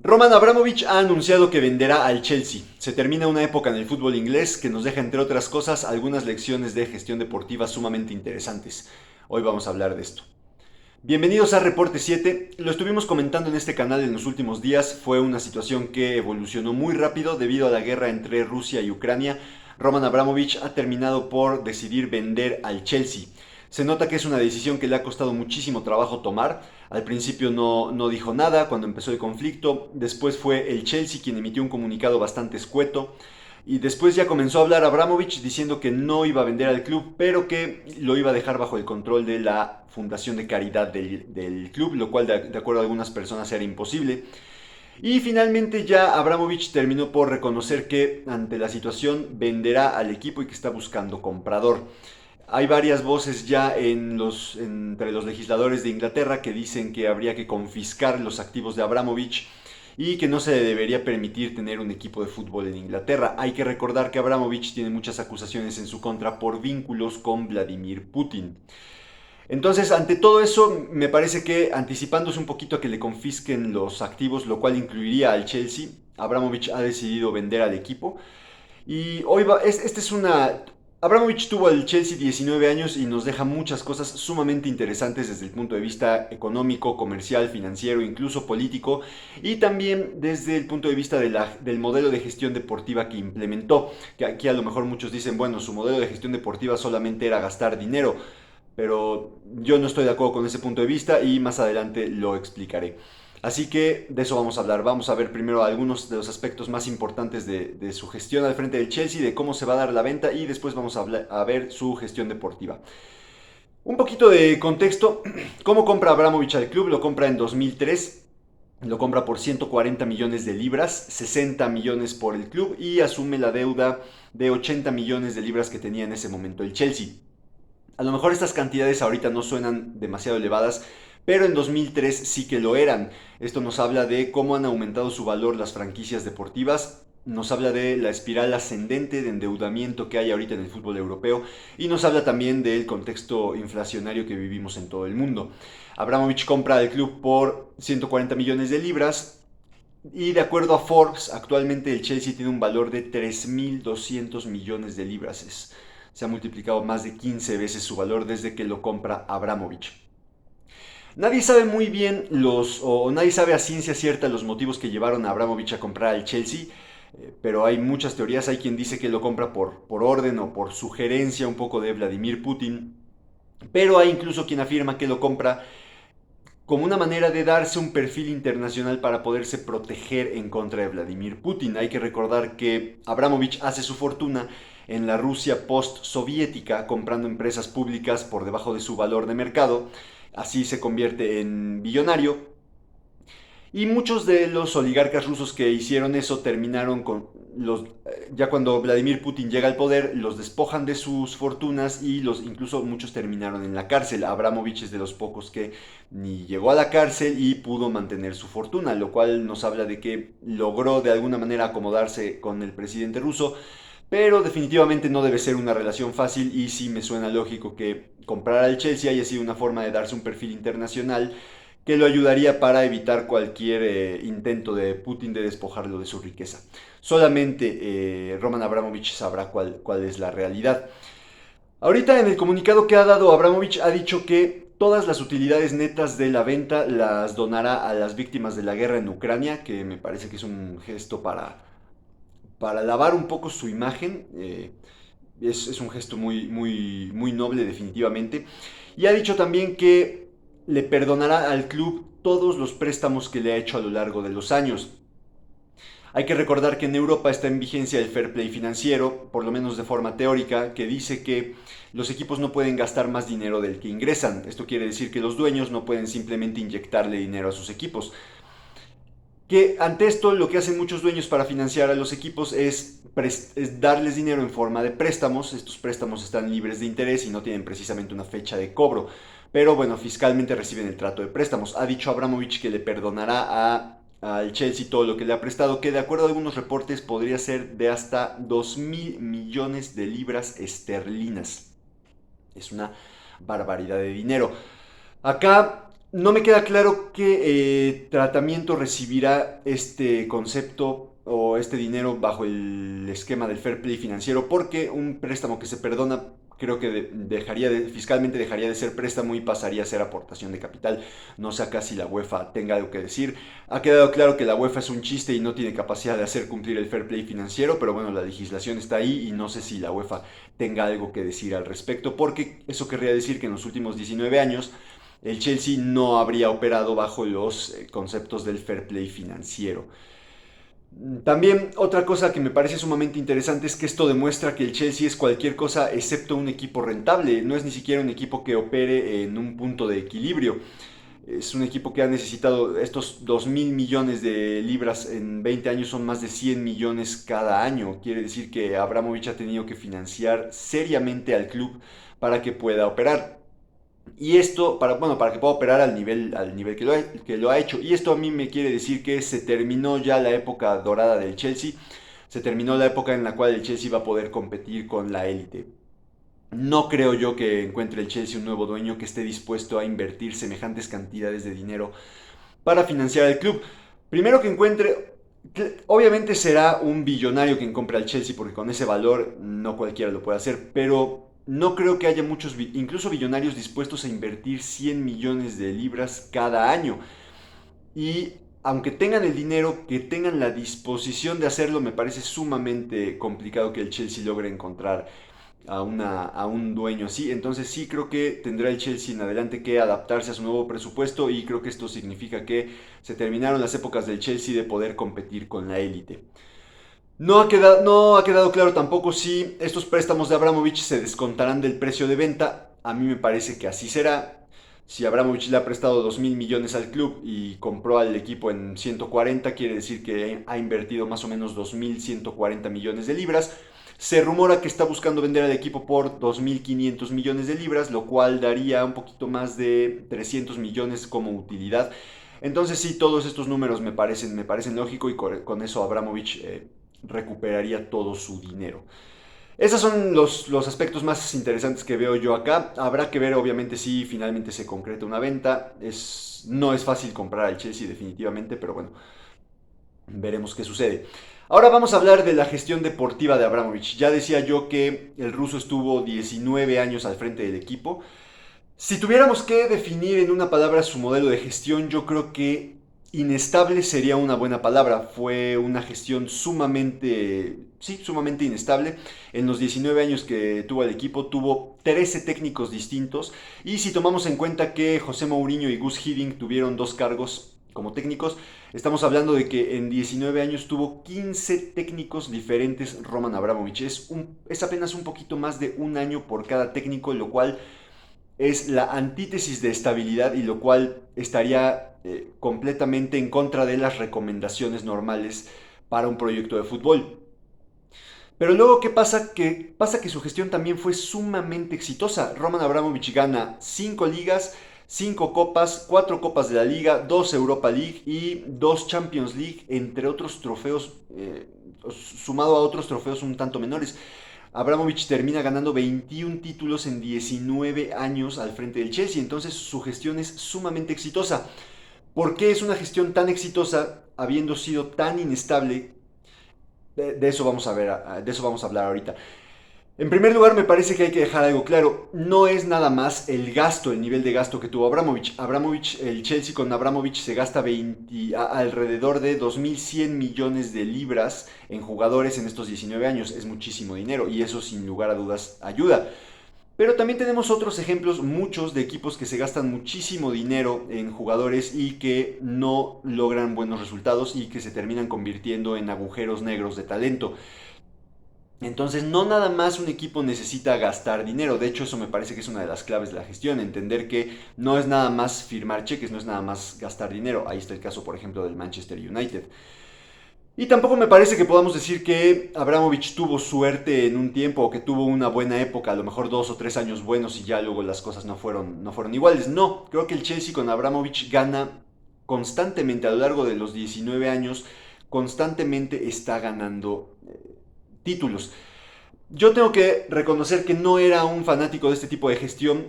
Roman Abramovich ha anunciado que venderá al Chelsea. Se termina una época en el fútbol inglés que nos deja, entre otras cosas, algunas lecciones de gestión deportiva sumamente interesantes. Hoy vamos a hablar de esto. Bienvenidos a Reporte 7. Lo estuvimos comentando en este canal en los últimos días. Fue una situación que evolucionó muy rápido debido a la guerra entre Rusia y Ucrania. Roman Abramovich ha terminado por decidir vender al Chelsea. Se nota que es una decisión que le ha costado muchísimo trabajo tomar. Al principio no dijo nada cuando empezó el conflicto. Después fue el Chelsea quien emitió un comunicado bastante escueto. Y después ya comenzó a hablar Abramovich diciendo que no iba a vender al club, pero que lo iba a dejar bajo el control de la Fundación de Caridad del club, lo cual de acuerdo a algunas personas era imposible. Y finalmente ya Abramovich terminó por reconocer que ante la situación venderá al equipo y que está buscando comprador. Hay varias voces ya entre los legisladores de Inglaterra que dicen que habría que confiscar los activos de Abramovich y que no se le debería permitir tener un equipo de fútbol en Inglaterra. Hay que recordar que Abramovich tiene muchas acusaciones en su contra por vínculos con Vladimir Putin. Entonces, ante todo eso, me parece que anticipándose un poquito a que le confisquen los activos, lo cual incluiría al Chelsea, Abramovich ha decidido vender al equipo. Y hoy esta es una... Abramovich tuvo al Chelsea 19 años y nos deja muchas cosas sumamente interesantes desde el punto de vista económico, comercial, financiero, incluso político, y también desde el punto de vista del modelo de gestión deportiva que implementó. Que aquí a lo mejor muchos dicen, bueno, su modelo de gestión deportiva solamente era gastar dinero, pero yo no estoy de acuerdo con ese punto de vista y más adelante lo explicaré. Así que de eso vamos a hablar. Vamos a ver primero algunos de los aspectos más importantes de su gestión al frente del Chelsea, de cómo se va a dar la venta y después vamos a ver su gestión deportiva. Un poquito de contexto. ¿Cómo compra Abramovich al club? Lo compra en 2003. Lo compra por 140 millones de libras, 60 millones por el club y asume la deuda de 80 millones de libras que tenía en ese momento el Chelsea. A lo mejor estas cantidades ahorita no suenan demasiado elevadas, pero en 2003 sí que lo eran. Esto nos habla de cómo han aumentado su valor las franquicias deportivas, nos habla de la espiral ascendente de endeudamiento que hay ahorita en el fútbol europeo y nos habla también del contexto inflacionario que vivimos en todo el mundo. Abramovich compra al club por 140 millones de libras y de acuerdo a Forbes, actualmente el Chelsea tiene un valor de 3.200 millones de libras. Se ha multiplicado más de 15 veces su valor desde que lo compra Abramovich. Nadie sabe muy bien o nadie sabe a ciencia cierta los motivos que llevaron a Abramovich a comprar al Chelsea, pero hay muchas teorías. Hay quien dice que lo compra por orden o por sugerencia un poco de Vladimir Putin, pero hay incluso quien afirma que lo compra como una manera de darse un perfil internacional para poderse proteger en contra de Vladimir Putin. Hay que recordar que Abramovich hace su fortuna en la Rusia post-soviética comprando empresas públicas por debajo de su valor de mercado. Así se convierte en billonario. Y muchos de los oligarcas rusos que hicieron eso terminaron con los... Ya cuando Vladimir Putin llega al poder, los despojan de sus fortunas y incluso muchos terminaron en la cárcel. Abramovich es de los pocos que ni llegó a la cárcel y pudo mantener su fortuna, lo cual nos habla de que logró de alguna manera acomodarse con el presidente ruso, pero definitivamente no debe ser una relación fácil y sí me suena lógico que comprar al Chelsea haya sido una forma de darse un perfil internacional que lo ayudaría para evitar cualquier intento de Putin de despojarlo de su riqueza. Solamente Roman Abramovich sabrá cuál es la realidad. Ahorita en el comunicado que ha dado Abramovich ha dicho que todas las utilidades netas de la venta las donará a las víctimas de la guerra en Ucrania, que me parece que es un gesto para lavar un poco su imagen. Es un gesto muy noble definitivamente. Y ha dicho también que le perdonará al club todos los préstamos que le ha hecho a lo largo de los años. Hay que recordar que en Europa está en vigencia el fair play financiero, por lo menos de forma teórica, que dice que los equipos no pueden gastar más dinero del que ingresan. Esto quiere decir que los dueños no pueden simplemente inyectarle dinero a sus equipos. Que ante esto lo que hacen muchos dueños para financiar a los equipos es darles dinero en forma de préstamos. Estos préstamos están libres de interés y no tienen precisamente una fecha de cobro. Pero bueno, fiscalmente reciben el trato de préstamos. Ha dicho Abramovich que le perdonará al Chelsea todo lo que le ha prestado, que de acuerdo a algunos reportes podría ser de hasta 2.000 millones de libras esterlinas. Es una barbaridad de dinero. Acá No me queda claro qué tratamiento recibirá este concepto o este dinero bajo el esquema del fair play financiero, porque un préstamo que se perdona creo que fiscalmente dejaría de ser préstamo y pasaría a ser aportación de capital. No sé acá si la UEFA tenga algo que decir. Ha quedado claro que la UEFA es un chiste y no tiene capacidad de hacer cumplir el fair play financiero, pero bueno, la legislación está ahí y no sé si la UEFA tenga algo que decir al respecto, porque eso querría decir que en los últimos 19 años el Chelsea no habría operado bajo los conceptos del fair play financiero. También otra cosa que me parece sumamente interesante es que esto demuestra que el Chelsea es cualquier cosa excepto un equipo rentable, no es ni siquiera un equipo que opere en un punto de equilibrio. Es un equipo que ha necesitado estos 2.000 millones de libras en 20 años, son más de 100 millones cada año. Quiere decir que Abramovich ha tenido que financiar seriamente al club para que pueda operar. Y esto, para que pueda operar al nivel que lo ha hecho. Y esto a mí me quiere decir que se terminó ya la época dorada del Chelsea. Se terminó la época en la cual el Chelsea va a poder competir con la élite. No creo yo que encuentre el Chelsea un nuevo dueño que esté dispuesto a invertir semejantes cantidades de dinero para financiar el club. Primero que encuentre, obviamente será un billonario quien compre al Chelsea, porque con ese valor no cualquiera lo puede hacer, pero no creo que haya muchos, incluso billonarios, dispuestos a invertir 100 millones de libras cada año. Y aunque tengan el dinero, que tengan la disposición de hacerlo, me parece sumamente complicado que el Chelsea logre encontrar a un dueño así. Entonces sí creo que tendrá el Chelsea en adelante que adaptarse a su nuevo presupuesto, y creo que esto significa que se terminaron las épocas del Chelsea de poder competir con la élite. No ha quedado claro tampoco si estos préstamos de Abramovich se descontarán del precio de venta. A mí me parece que así será. Si Abramovich le ha prestado 2.000 millones al club y compró al equipo en 140, quiere decir que ha invertido más o menos 2.140 millones de libras. Se rumora que está buscando vender al equipo por 2.500 millones de libras, lo cual daría un poquito más de 300 millones como utilidad. Entonces sí, todos estos números me parecen lógicos, y con eso Abramovich recuperaría todo su dinero. Esos son los aspectos más interesantes que veo yo acá. Habrá que ver, obviamente, si finalmente se concreta una venta. No es fácil comprar al Chelsea, definitivamente, pero bueno, veremos qué sucede. Ahora vamos a hablar de la gestión deportiva de Abramovich. Ya decía yo que el ruso estuvo 19 años al frente del equipo. Si tuviéramos que definir en una palabra su modelo de gestión, yo creo que inestable sería una buena palabra. Fue una gestión sumamente, sí, sumamente inestable. En los 19 años que tuvo el equipo, tuvo 13 técnicos distintos. Y si tomamos en cuenta que José Mourinho y Gus Hiddink tuvieron dos cargos como técnicos, estamos hablando de que en 19 años tuvo 15 técnicos diferentes Roman Abramovich. Es apenas un poquito más de un año por cada técnico, lo cual es la antítesis de estabilidad, y lo cual estaría completamente en contra de las recomendaciones normales para un proyecto de fútbol. Pero luego, ¿qué pasa? Pasa que su gestión también fue sumamente exitosa. Roman Abramovich gana 5 ligas, 5 copas, 4 copas de la liga, 2 Europa League y 2 Champions League, entre otros trofeos, sumado a otros trofeos un tanto menores. Abramovich termina ganando 21 títulos en 19 años al frente del Chelsea, entonces su gestión es sumamente exitosa. ¿Por qué es una gestión tan exitosa habiendo sido tan inestable? De eso vamos a ver, de eso vamos a hablar ahorita. En primer lugar, me parece que hay que dejar algo claro. No es nada más el gasto, el nivel de gasto que tuvo Abramovich. El Chelsea con Abramovich se gasta alrededor de 2.100 millones de libras en jugadores en estos 19 años. Es muchísimo dinero, y eso sin lugar a dudas ayuda. Pero también tenemos otros ejemplos, muchos, de equipos que se gastan muchísimo dinero en jugadores y que no logran buenos resultados y que se terminan convirtiendo en agujeros negros de talento. Entonces, no nada más un equipo necesita gastar dinero. De hecho, eso me parece que es una de las claves de la gestión. Entender que no es nada más firmar cheques, no es nada más gastar dinero. Ahí está el caso, por ejemplo, del Manchester United. Y tampoco me parece que podamos decir que Abramovich tuvo suerte en un tiempo, o que tuvo una buena época, a lo mejor 2 o 3 años buenos y ya luego las cosas no fueron iguales. No, creo que el Chelsea con Abramovich gana constantemente a lo largo de los 19 años, constantemente está ganando títulos. Yo tengo que reconocer que no era un fanático de este tipo de gestión.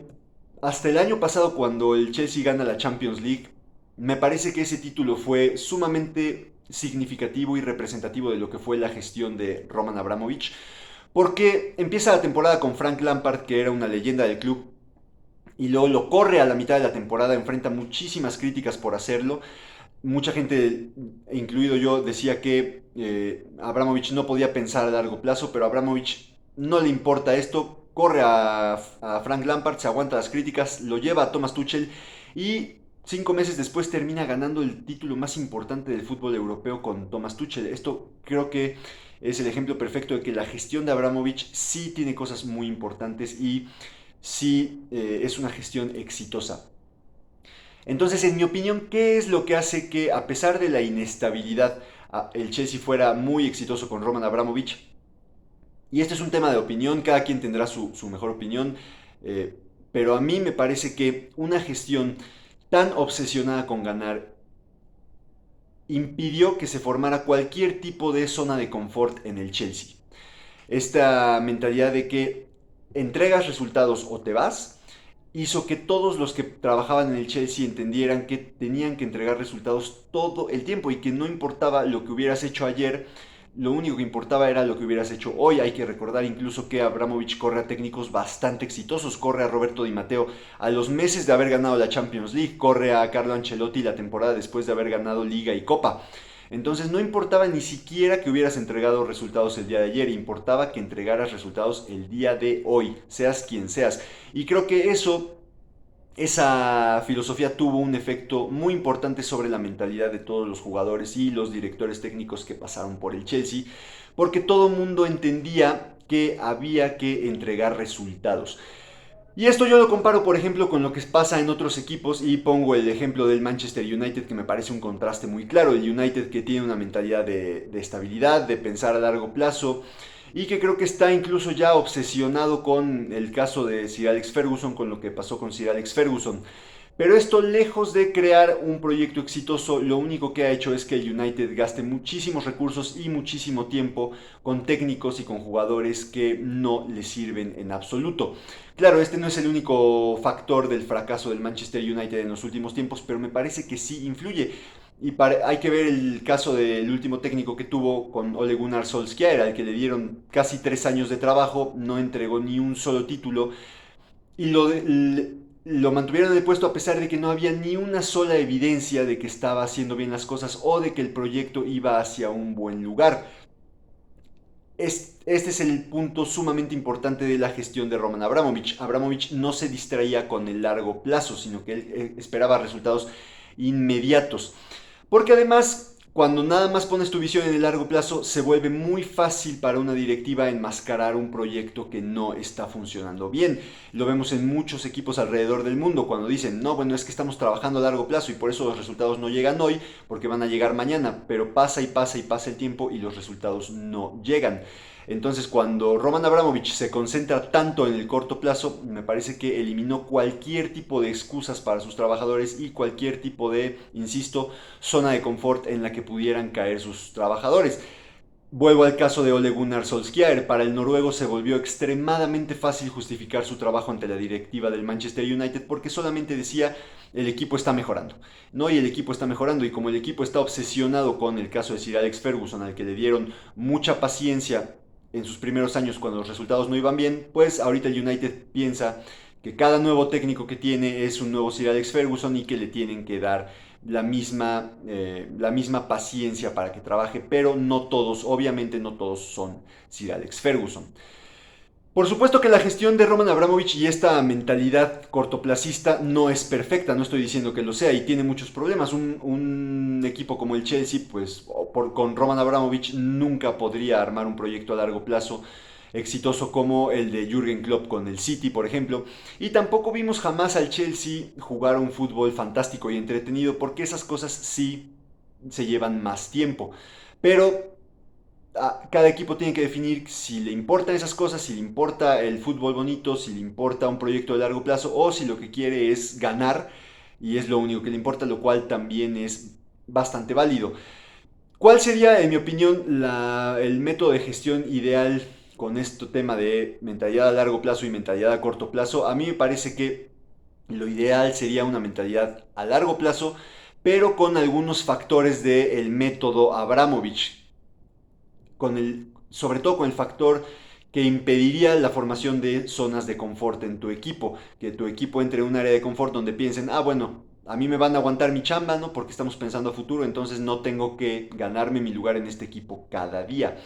hasta el año pasado, cuando el Chelsea gana la Champions League, me parece que ese título fue sumamente significativo y representativo de lo que fue la gestión de Roman Abramovich, porque empieza la temporada con Frank Lampard, que era una leyenda del club, y luego lo corre a la mitad de la temporada, enfrenta muchísimas críticas por hacerlo. Mucha gente, incluido yo, decía que Abramovich no podía pensar a largo plazo, pero a Abramovich no le importa esto, corre a Frank Lampard, se aguanta las críticas, lo lleva a Thomas Tuchel y 5 meses después termina ganando el título más importante del fútbol europeo con Thomas Tuchel. Esto creo que es el ejemplo perfecto de que la gestión de Abramovich sí tiene cosas muy importantes y sí es una gestión exitosa. Entonces, en mi opinión, ¿qué es lo que hace que, a pesar de la inestabilidad, el Chelsea fuera muy exitoso con Roman Abramovich? Y este es un tema de opinión, cada quien tendrá su mejor opinión, eh, pero a mí me parece que una gestión tan obsesionada con ganar impidió que se formara cualquier tipo de zona de confort en el Chelsea. Esta mentalidad de que entregas resultados o te vas hizo que todos los que trabajaban en el Chelsea entendieran que tenían que entregar resultados todo el tiempo y que no importaba lo que hubieras hecho ayer, lo único que importaba era lo que hubieras hecho hoy. Hay que recordar incluso que Abramovich corre a técnicos bastante exitosos, corre a Roberto Di Matteo a los meses de haber ganado la Champions League, corre a Carlo Ancelotti la temporada después de haber ganado Liga y Copa. Entonces no importaba ni siquiera que hubieras entregado resultados el día de ayer, importaba que entregaras resultados el día de hoy, seas quien seas. Y creo que esa filosofía tuvo un efecto muy importante sobre la mentalidad de todos los jugadores y los directores técnicos que pasaron por el Chelsea, porque todo el mundo entendía que había que entregar resultados. Y esto yo lo comparo, por ejemplo, con lo que pasa en otros equipos y pongo el ejemplo del Manchester United, que me parece un contraste muy claro. El United, que tiene una mentalidad de estabilidad, de pensar a largo plazo, y que creo que está incluso ya obsesionado con el caso de Sir Alex Ferguson, con lo que pasó con Sir Alex Ferguson. Pero esto, lejos de crear un proyecto exitoso, lo único que ha hecho es que el United gaste muchísimos recursos y muchísimo tiempo con técnicos y con jugadores que no le sirven en absoluto. Claro, este no es el único factor del fracaso del Manchester United en los últimos tiempos, pero me parece que sí influye. Y hay que ver el caso del último técnico que tuvo con Ole Gunnar Solskjaer, al que le dieron casi 3 años de trabajo, no entregó ni un solo título y lo mantuvieron en el puesto a pesar de que no había ni una sola evidencia de que estaba haciendo bien las cosas o de que el proyecto iba hacia un buen lugar. Este es el punto sumamente importante de la gestión de Roman Abramovich. Abramovich no se distraía con el largo plazo, sino que él esperaba resultados inmediatos. Porque además, cuando nada más pones tu visión en el largo plazo, se vuelve muy fácil para una directiva enmascarar un proyecto que no está funcionando bien. Lo vemos en muchos equipos alrededor del mundo cuando dicen, no, bueno, es que estamos trabajando a largo plazo y por eso los resultados no llegan hoy, porque van a llegar mañana, pero pasa y pasa y pasa el tiempo y los resultados no llegan. Entonces, cuando Roman Abramovich se concentra tanto en el corto plazo, me parece que eliminó cualquier tipo de excusas para sus trabajadores y cualquier tipo de, insisto, zona de confort en la que pudieran caer sus trabajadores. Vuelvo al caso de Ole Gunnar Solskjaer. Para el noruego se volvió extremadamente fácil justificar su trabajo ante la directiva del Manchester United porque solamente decía el equipo está mejorando. No, y el equipo está mejorando. Y como el equipo está obsesionado con el caso de Sir Alex Ferguson, al que le dieron mucha paciencia en sus primeros años cuando los resultados no iban bien, pues ahorita el United piensa que cada nuevo técnico que tiene es un nuevo Sir Alex Ferguson y que le tienen que dar la misma paciencia para que trabaje, pero no todos, obviamente no todos son Sir Alex Ferguson. Por supuesto que la gestión de Roman Abramovich y esta mentalidad cortoplacista no es perfecta, no estoy diciendo que lo sea, y tiene muchos problemas. Un equipo como el Chelsea, pues con Roman Abramovich nunca podría armar un proyecto a largo plazo exitoso como el de Jürgen Klopp con el City, por ejemplo. Y tampoco vimos jamás al Chelsea jugar un fútbol fantástico y entretenido, porque esas cosas sí se llevan más tiempo. Pero cada equipo tiene que definir si le importan esas cosas, si le importa el fútbol bonito, si le importa un proyecto de largo plazo o si lo que quiere es ganar y es lo único que le importa, lo cual también es bastante válido. ¿Cuál sería, en mi opinión, el método de gestión ideal con este tema de mentalidad a largo plazo y mentalidad a corto plazo? A mí me parece que Lo ideal sería una mentalidad a largo plazo, pero con algunos factores del método Abramovich, sobre todo con el factor que impediría la formación de zonas de confort en tu equipo, que tu equipo entre en un área de confort donde piensen, bueno, a mí me van a aguantar mi chamba, ¿no? Porque estamos pensando a futuro, entonces no tengo que ganarme mi lugar en este equipo cada día.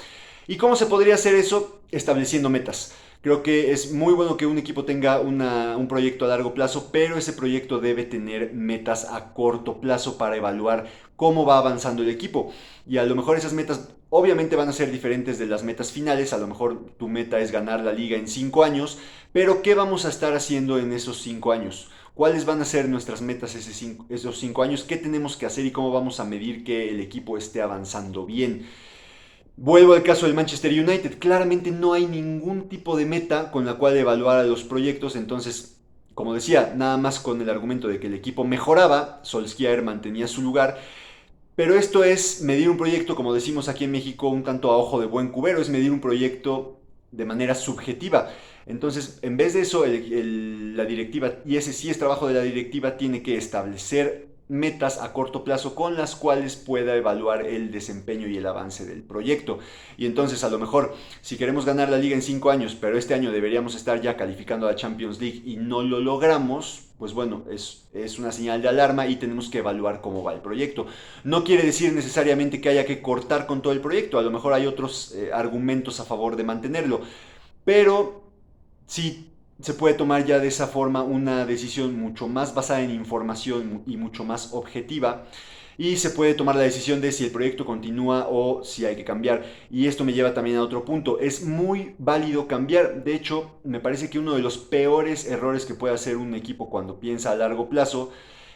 ¿Y cómo se podría hacer eso? Estableciendo metas. Creo que es muy bueno que un equipo tenga un proyecto a largo plazo, pero ese proyecto debe tener metas a corto plazo para evaluar cómo va avanzando el equipo. Y a lo mejor esas metas obviamente van a ser diferentes de las metas finales. A lo mejor tu meta es ganar la liga en 5 años, pero ¿qué vamos a estar haciendo en esos 5 años? ¿Cuáles van a ser nuestras metas esos 5 años? ¿Qué tenemos que hacer y cómo vamos a medir que el equipo esté avanzando bien? Vuelvo al caso del Manchester United. Claramente no hay ningún tipo de meta con la cual evaluar a los proyectos. Entonces, como decía, nada más con el argumento de que el equipo mejoraba, Solskjaer mantenía su lugar. Pero esto es medir un proyecto, como decimos aquí en México, un tanto a ojo de buen cubero. Es medir un proyecto de manera subjetiva. Entonces, en vez de eso, la directiva, y ese sí es trabajo de la directiva, tiene que establecer metas a corto plazo con las cuales pueda evaluar el desempeño y el avance del proyecto. Y entonces, a lo mejor, si queremos ganar la liga en 5 años, pero este año deberíamos estar ya calificando a la Champions League y no lo logramos, pues bueno, es una señal de alarma y tenemos que evaluar cómo va el proyecto. No quiere decir necesariamente que haya que cortar con todo el proyecto, a lo mejor hay otros argumentos a favor de mantenerlo, pero sí se puede tomar ya de esa forma una decisión mucho más basada en información y mucho más objetiva. Y se puede tomar la decisión de si el proyecto continúa o si hay que cambiar. Y esto me lleva también a otro punto. Es muy válido cambiar. De hecho, me parece que uno de los peores errores que puede hacer un equipo cuando piensa a largo plazo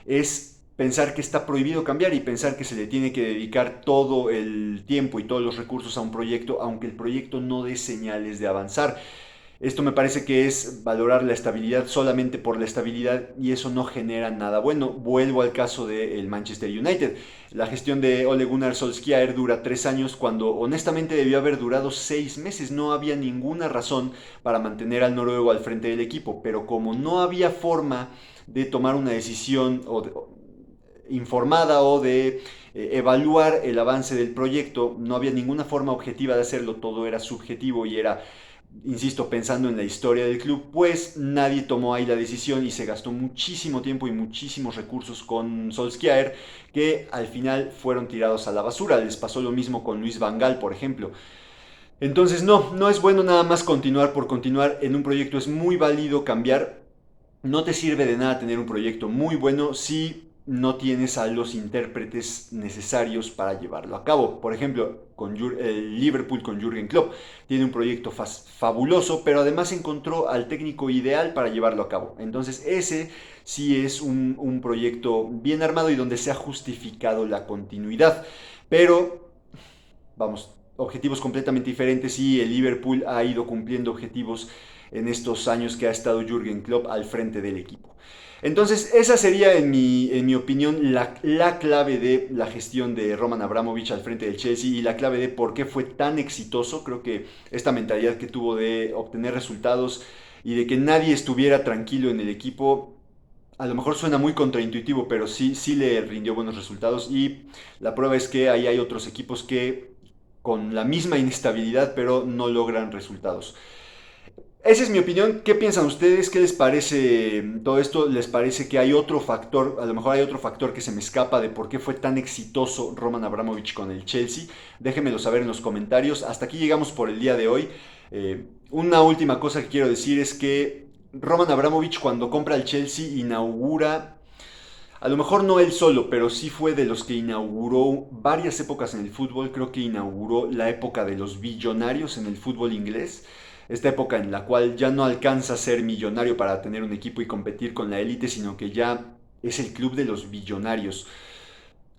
es pensar que está prohibido cambiar y pensar que se le tiene que dedicar todo el tiempo y todos los recursos a un proyecto, aunque el proyecto no dé señales de avanzar. Esto me parece que es valorar la estabilidad solamente por la estabilidad y eso no genera nada bueno. Vuelvo al caso del Manchester United. La gestión de Ole Gunnar Solskjaer dura 3 años cuando honestamente debió haber durado 6 meses. No había ninguna razón para mantener al noruego al frente del equipo, pero como no había forma de tomar una decisión informada o de evaluar el avance del proyecto, no había ninguna forma objetiva de hacerlo, todo era subjetivo y era, insisto, pensando en la historia del club, pues nadie tomó ahí la decisión y se gastó muchísimo tiempo y muchísimos recursos con Solskjaer que al final fueron tirados a la basura. Les pasó lo mismo con Luis Van Gaal, por ejemplo. Entonces no es bueno nada más continuar por continuar en un proyecto, es muy válido cambiar. No te sirve de nada tener un proyecto muy bueno si no tienes a los intérpretes necesarios para llevarlo a cabo. Por ejemplo, el Liverpool con Jürgen Klopp tiene un proyecto fabuloso, pero además encontró al técnico ideal para llevarlo a cabo. Entonces ese sí es un proyecto bien armado y donde se ha justificado la continuidad. Pero vamos, objetivos completamente diferentes y el Liverpool ha ido cumpliendo objetivos en estos años que ha estado Jürgen Klopp al frente del equipo. Entonces, esa sería, en mi opinión, la clave de la gestión de Roman Abramovich al frente del Chelsea y la clave de por qué fue tan exitoso. Creo que esta mentalidad que tuvo de obtener resultados y de que nadie estuviera tranquilo en el equipo, a lo mejor suena muy contraintuitivo, pero sí le rindió buenos resultados y la prueba es que ahí hay otros equipos que con la misma inestabilidad pero no logran resultados. Esa es mi opinión. ¿Qué piensan ustedes? ¿Qué les parece todo esto? ¿Les parece que hay otro factor? A lo mejor hay otro factor que se me escapa de por qué fue tan exitoso Roman Abramovich con el Chelsea. Déjenmelo saber en los comentarios. Hasta aquí llegamos por el día de hoy. Una última cosa que quiero decir es que Roman Abramovich cuando compra el Chelsea inaugura, a lo mejor no él solo, pero sí fue de los que inauguró varias épocas en el fútbol. Creo que inauguró la época de los billonarios en el fútbol inglés. Esta época en la cual ya no alcanza a ser millonario para tener un equipo y competir con la élite, sino que ya es el club de los billonarios.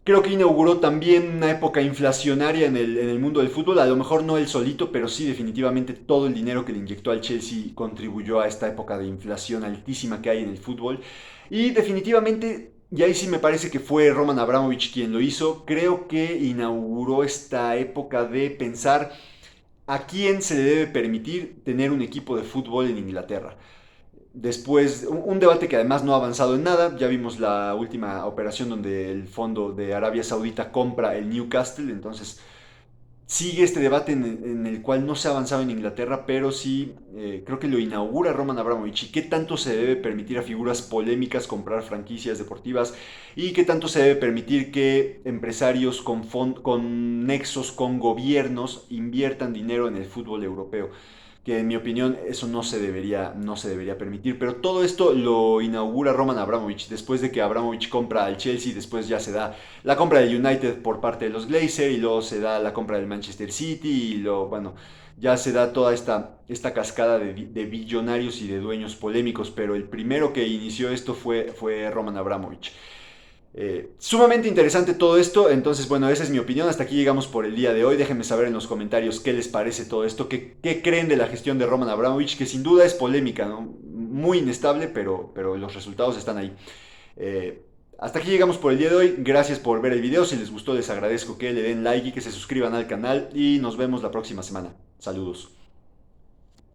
Creo que inauguró también una época inflacionaria en el mundo del fútbol, a lo mejor no él solito, pero sí definitivamente todo el dinero que le inyectó al Chelsea contribuyó a esta época de inflación altísima que hay en el fútbol. Y definitivamente, y ahí sí me parece que fue Roman Abramovich quien lo hizo, creo que inauguró esta época de pensar a quién se le debe permitir tener un equipo de fútbol en Inglaterra. Después, un debate que además no ha avanzado en nada. Ya vimos la última operación donde el fondo de Arabia Saudita compra el Newcastle. Entonces, sigue este debate en el cual no se ha avanzado en Inglaterra, pero sí creo que lo inaugura Roman Abramovich. ¿Y qué tanto se debe permitir a figuras polémicas comprar franquicias deportivas? ¿Y qué tanto se debe permitir que empresarios con nexos con gobiernos inviertan dinero en el fútbol europeo? Que en mi opinión eso no se debería permitir. Pero todo esto lo inaugura Roman Abramovich. Después de que Abramovich compra al Chelsea, después ya se da la compra del United por parte de los Glazer y luego se da la compra del Manchester City y bueno, ya se da toda esta cascada de billonarios y de dueños polémicos, pero el primero que inició esto fue Roman Abramovich. Sumamente interesante todo esto, entonces bueno, esa es mi opinión, hasta aquí llegamos por el día de hoy, déjenme saber en los comentarios qué les parece todo esto, qué creen de la gestión de Roman Abramovich, que sin duda es polémica, ¿no? Muy inestable, pero los resultados están ahí. Hasta aquí llegamos por el día de hoy, gracias por ver el video, si les gustó les agradezco que le den like y que se suscriban al canal y nos vemos la próxima semana. Saludos.